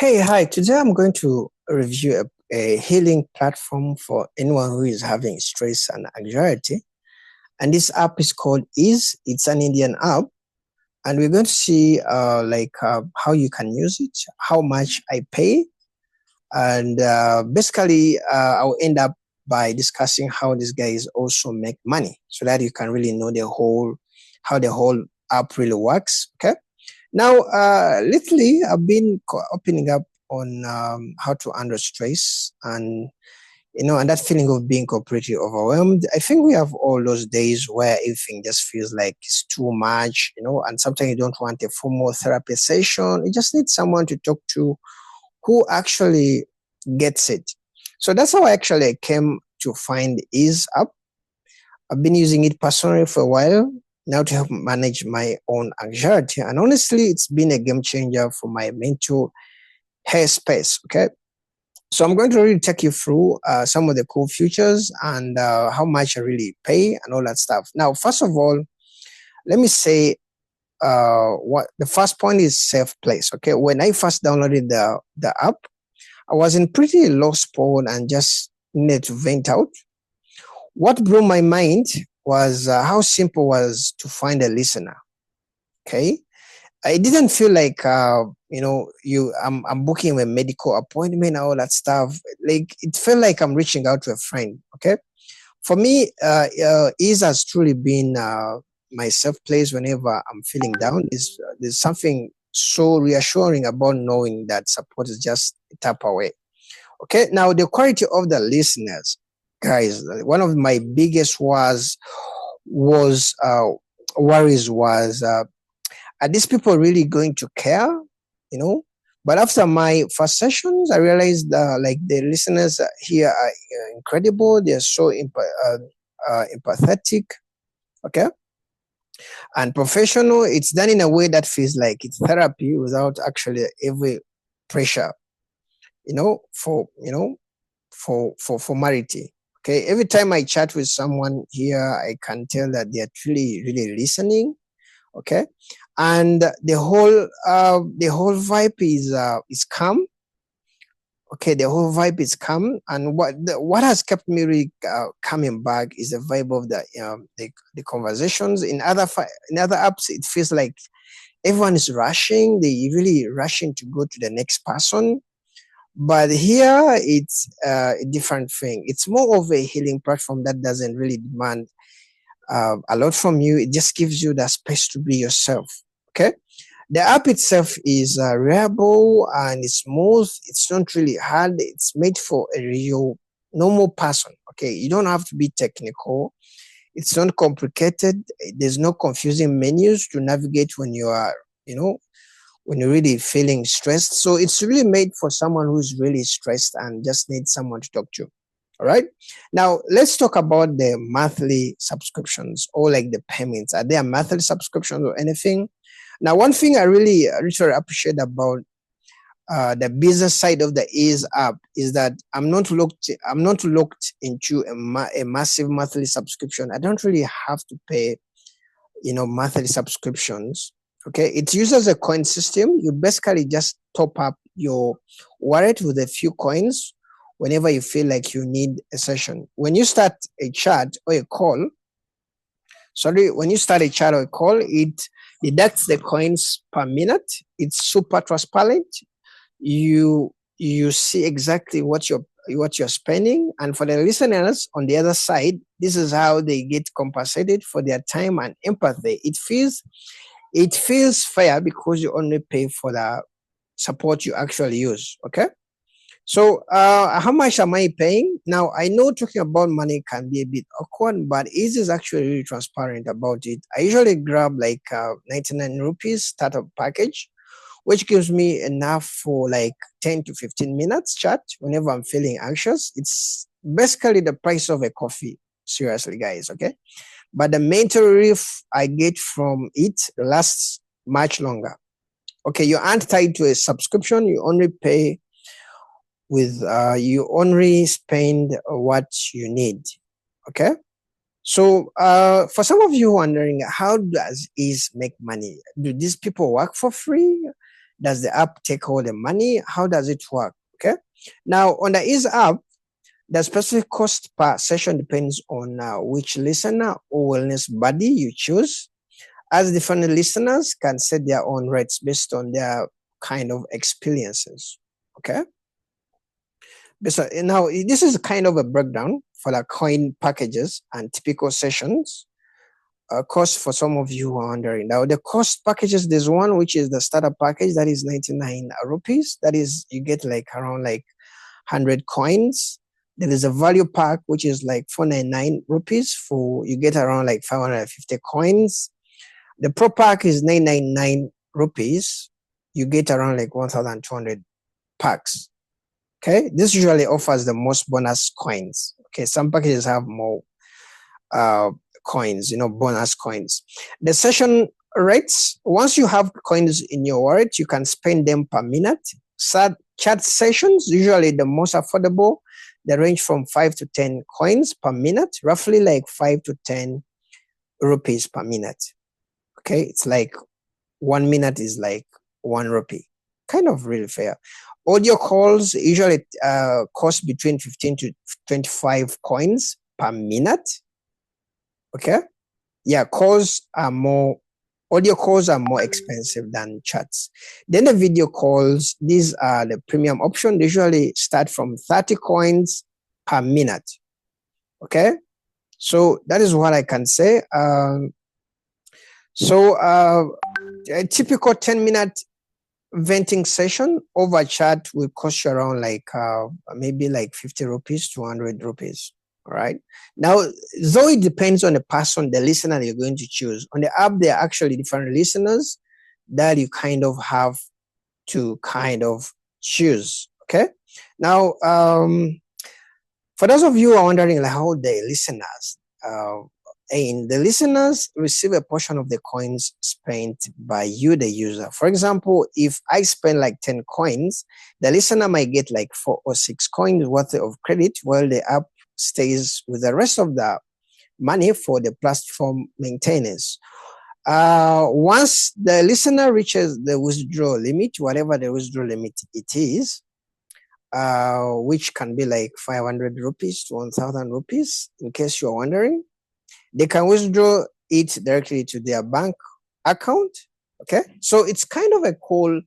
Hey, hi. Today I'm going to review a healing platform for anyone who is having stress and anxiety. And this app is called Eaze. It's an Indian app. And we're going to see how you can use it, how much I pay. And basically, I'll end up by discussing how these guys also make money so that you can really know how the whole app really works. Okay. Now, lately, I've been opening up on how to handle stress and that feeling of being completely overwhelmed. I think we have all those days where everything just feels like it's too much, and sometimes you don't want a formal therapy session. You just need someone to talk to who actually gets it. So that's how I actually came to find Ease up. I've been using it personally for a while now to help manage my own anxiety. And honestly, it's been a game changer for my mental headspace. Okay. So I'm going to really take you through some of the cool features and how much I really pay and all that stuff. Now, first of all, let me say what the first point is safe place. Okay. When I first downloaded the app, I was in pretty low spot and just needed to vent out. What blew my mind was how simple it was to find a listener. Okay, it didn't feel like I'm booking a medical appointment and all that stuff. Like it felt like I'm reaching out to a friend. Okay, for me, Ease has truly been my safe place whenever I'm feeling down. There's something so reassuring about knowing that support is just a tap away. Okay, now the quality of the listeners, guys. One of my biggest was worries was are these people really going to care? You know. But after my first sessions, I realized like the listeners here are incredible. They're so empathetic, okay, and professional. It's done in a way that feels like it's therapy without actually every pressure. For formality. Okay, every time I chat with someone here, I can tell that they're truly, really listening. Okay, and the whole vibe is calm. Okay, the whole vibe is calm, and what has kept me really coming back is the vibe of the conversations. In other apps, it feels like everyone is rushing. They really rushing to go to the next person. But here it's a different thing. It's more of a healing platform that doesn't really demand a lot from you. It just gives you that space to be yourself. Okay. The app itself is reliable and it's smooth. It's not really hard. It's made for a real normal person. Okay. You don't have to be technical. It's not complicated. There's no confusing menus to navigate when you're really feeling stressed. So it's really made for someone who's really stressed and just needs someone to talk to. All right. Now let's talk about the monthly subscriptions or like the payments. Are there monthly subscriptions or anything? Now, one thing I really appreciate about the business side of the Ease app is that I'm not looked into a massive monthly subscription. I don't really have to pay monthly subscriptions. Okay, it uses a coin system. You basically just top up your wallet with a few coins whenever you feel like you need a session. When you start a chat or a call, when you start a chat or a call, it deducts the coins per minute. It's super transparent. You see exactly what you're spending, and for the listeners on the other side, this is how they get compensated for their time and empathy. It feels fair because you only pay for the support you actually use. Okay. So, how much am I paying? Now, I know talking about money can be a bit awkward, but Ease is actually really transparent about it. I usually grab like 99 rupees startup package, which gives me enough for like 10 to 15 minutes chat whenever I'm feeling anxious. It's basically the price of a coffee. Seriously, guys. Okay. But the mental relief I get from it lasts much longer. Okay. You aren't tied to a subscription. You only spend what you need. Okay. So, for some of you wondering, how does Ease make money? Do these people work for free? Does the app take all the money? How does it work? Okay. Now on the Eaze app, the specific cost per session depends on which listener or wellness buddy you choose, as different listeners can set their own rates based on their kind of experiences. Okay. So now this is kind of a breakdown for the coin packages and typical sessions. Cost for some of you who are wondering. Now the cost packages, there's one which is the starter package, that is 99 rupees. That is, you get like around like 100 coins. There is a value pack which is like 499 rupees, for you get around like 550 coins. The pro pack is 999 rupees. You get around like 1,200 packs. Okay, this usually offers the most bonus coins. Okay, some packages have more coins, bonus coins. The session rates, once you have coins in your wallet, you can spend them per minute. Chat sessions, usually the most affordable, they range from 5 to 10 coins per minute, roughly like 5 to 10 rupees per minute. Okay, it's like 1 minute is like 1 rupee, kind of really fair. Audio calls usually cost between 15 to 25 coins per minute. Okay, yeah, audio calls are more expensive than chats. Then the video calls, these are the premium option. They usually start from 30 coins per minute. Okay, so that is what I can say. A typical 10-minute venting session over chat will cost you around like maybe like 50 rupees to 100 rupees. All right. Now, though it depends on the person, the listener you're going to choose. On the app, there are actually different listeners that you kind of have to kind of choose. Okay. Now, for those of you who are wondering like how the listeners, the listeners receive a portion of the coins spent by you, the user. For example, if I spend like 10 coins, the listener might get like 4 or 6 coins worth of credit, while the app stays with the rest of the money for the platform maintenance. Once the listener reaches the withdrawal limit, whatever the withdrawal limit it is, which can be like 500 rupees to 1,000 rupees, in case you're wondering, they can withdraw it directly to their bank account. Okay, so it's kind of a cool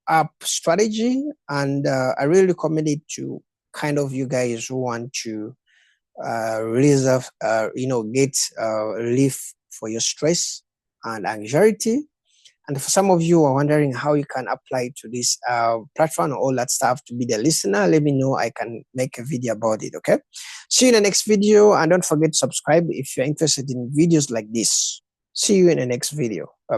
app strategy, and I really recommend it to kind of you guys who want to get relief for your stress and anxiety. And for some of you who are wondering how you can apply to this platform and all that stuff to be the listener, let me know. I can make a video about it. Okay, see you in the next video, and don't forget to subscribe if you're interested in videos like this. See you in the next video. Bye.